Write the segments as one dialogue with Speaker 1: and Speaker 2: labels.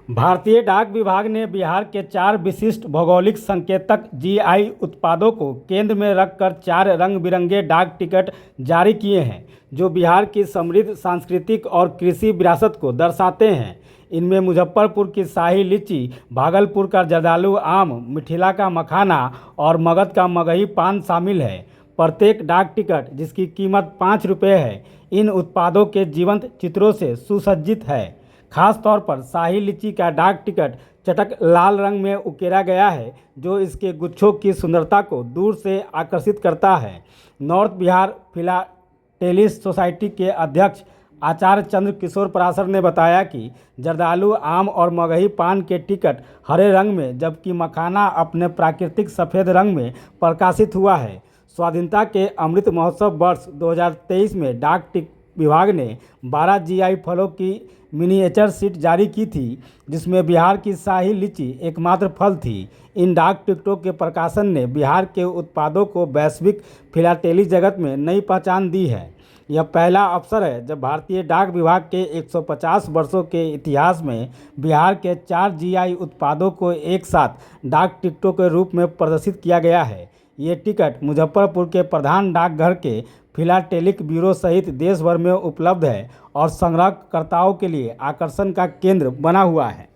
Speaker 1: भारतीय डाक विभाग ने बिहार के 4 विशिष्ट भौगोलिक संकेतक जीआई उत्पादों को केंद्र में रखकर 4 रंग बिरंगे डाक टिकट जारी किए हैं, जो बिहार की समृद्ध सांस्कृतिक और कृषि विरासत को दर्शाते हैं। इनमें मुजफ्फरपुर की शाही लीची, भागलपुर का जर्दालू आम, मिथिला का मखाना और मगध का मगही पान शामिल है। प्रत्येक डाक टिकट, जिसकी कीमत 5 रुपये है, इन उत्पादों के जीवंत चित्रों से सुसज्जित है। खास तौर पर शाही लीची का डाक टिकट चटक लाल रंग में उकेरा गया है, जो इसके गुच्छों की सुंदरता को दूर से आकर्षित करता है। नॉर्थ बिहार फिलाटेलिस्ट सोसाइटी के अध्यक्ष आचार्य चंद्र किशोर पराशर ने बताया कि जर्दालू आम और मगही पान के टिकट हरे रंग में, जबकि मखाना अपने प्राकृतिक सफ़ेद रंग में प्रकाशित हुआ है। स्वाधीनता के अमृत महोत्सव वर्ष 2023 में डाक विभाग ने 12 जीआई फलों की मिनिएचर शीट जारी की थी, जिसमें बिहार की शाही लीची एकमात्र फल थी। इन डाक टिकटों के प्रकाशन ने बिहार के उत्पादों को वैश्विक फिलाटेली जगत में नई पहचान दी है। यह पहला अवसर है जब भारतीय डाक विभाग के 150 वर्षों के इतिहास में बिहार के 4 जीआई उत्पादों को एक साथ डाक टिकटों के रूप में प्रदर्शित किया गया है। ये टिकट मुजफ्फरपुर के प्रधान डाकघर के फिलाटेलिक ब्यूरो सहित देश भर में उपलब्ध है और संग्रहकर्ताओं के लिए आकर्षण का केंद्र बना हुआ है।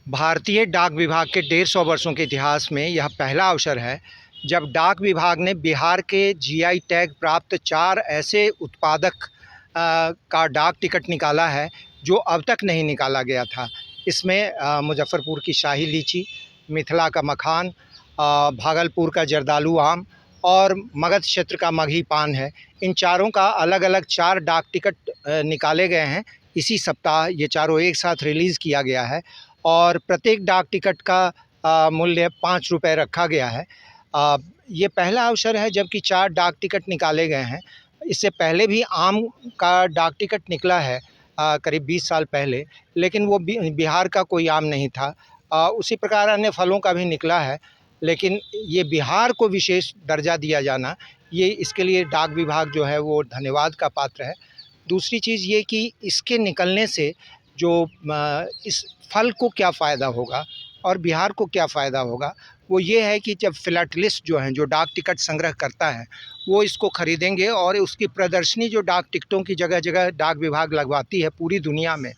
Speaker 2: भारतीय डाक विभाग के 150 वर्षों के इतिहास में यह पहला अवसर है जब डाक विभाग ने बिहार के जीआई टैग प्राप्त 4 ऐसे उत्पादक का डाक टिकट निकाला है जो अब तक नहीं निकाला गया था। इसमें मुजफ्फरपुर की शाही लीची, मिथिला का मखान, भागलपुर का जर्दालू आम और मगध क्षेत्र का मगही पान है। इन चारों का अलग अलग 4 डाक टिकट निकाले गए हैं। इसी सप्ताह ये चारों एक साथ रिलीज़ किया गया है और प्रत्येक डाक टिकट का मूल्य 5 रुपये रखा गया है। ये पहला अवसर है जबकि 4 डाक टिकट निकाले गए हैं। इससे पहले भी आम का डाक टिकट निकला है करीब 20 साल पहले, लेकिन वो बिहार का कोई आम नहीं था। उसी प्रकार अन्य फलों का भी निकला है, लेकिन ये बिहार को विशेष दर्जा दिया जाना, ये इसके लिए डाक विभाग जो है वो धन्यवाद का पात्र है। दूसरी चीज़ ये कि इसके निकलने से जो इस फल को क्या फ़ायदा होगा और बिहार को क्या फ़ायदा होगा, वो ये है कि जब फिलाटेलिस्ट जो हैं, जो डाक टिकट संग्रह करता है, वो इसको ख़रीदेंगे और उसकी प्रदर्शनी जो डाक टिकटों की जगह जगह डाक विभाग लगवाती है पूरी दुनिया में,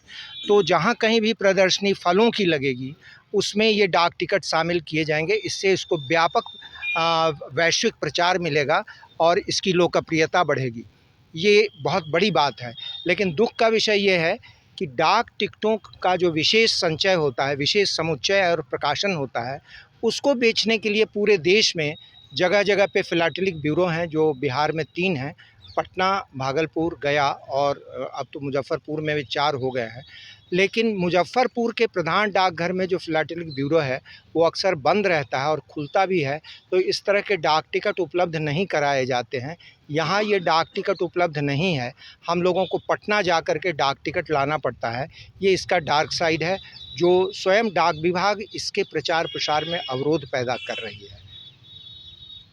Speaker 2: तो जहाँ कहीं भी प्रदर्शनी फलों की लगेगी उसमें ये डाक टिकट शामिल किए जाएंगे। इससे इसको व्यापक वैश्विक प्रचार मिलेगा और इसकी लोकप्रियता बढ़ेगी। ये बहुत बड़ी बात है। लेकिन दुख का विषय ये है कि डाक टिकटों का जो विशेष संचय होता है, विशेष समुच्चय और प्रकाशन होता है, उसको बेचने के लिए पूरे देश में जगह जगह पे फिलाटेलिक ब्यूरो हैं, जो बिहार में 3 हैं, पटना, भागलपुर, गया और अब तो मुजफ्फरपुर में भी 4 हो गए हैं। लेकिन मुजफ्फरपुर के प्रधान डाकघर में जो फिलाटेलिक ब्यूरो है वो अक्सर बंद रहता है और खुलता भी है, तो इस तरह के डाक टिकट उपलब्ध नहीं कराए जाते हैं। यहाँ ये डाक टिकट उपलब्ध नहीं है, हम लोगों को पटना जा कर के डाक टिकट लाना पड़ता है। ये इसका डार्क साइड है, जो स्वयं डाक विभाग इसके प्रचार प्रसार में अवरोध पैदा कर रही है।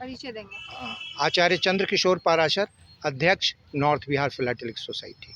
Speaker 3: परिचय देंगे।
Speaker 2: आचार्य चंद्र किशोर पराशर, अध्यक्ष, नॉर्थ बिहार फिलाटेलिक सोसाइटी।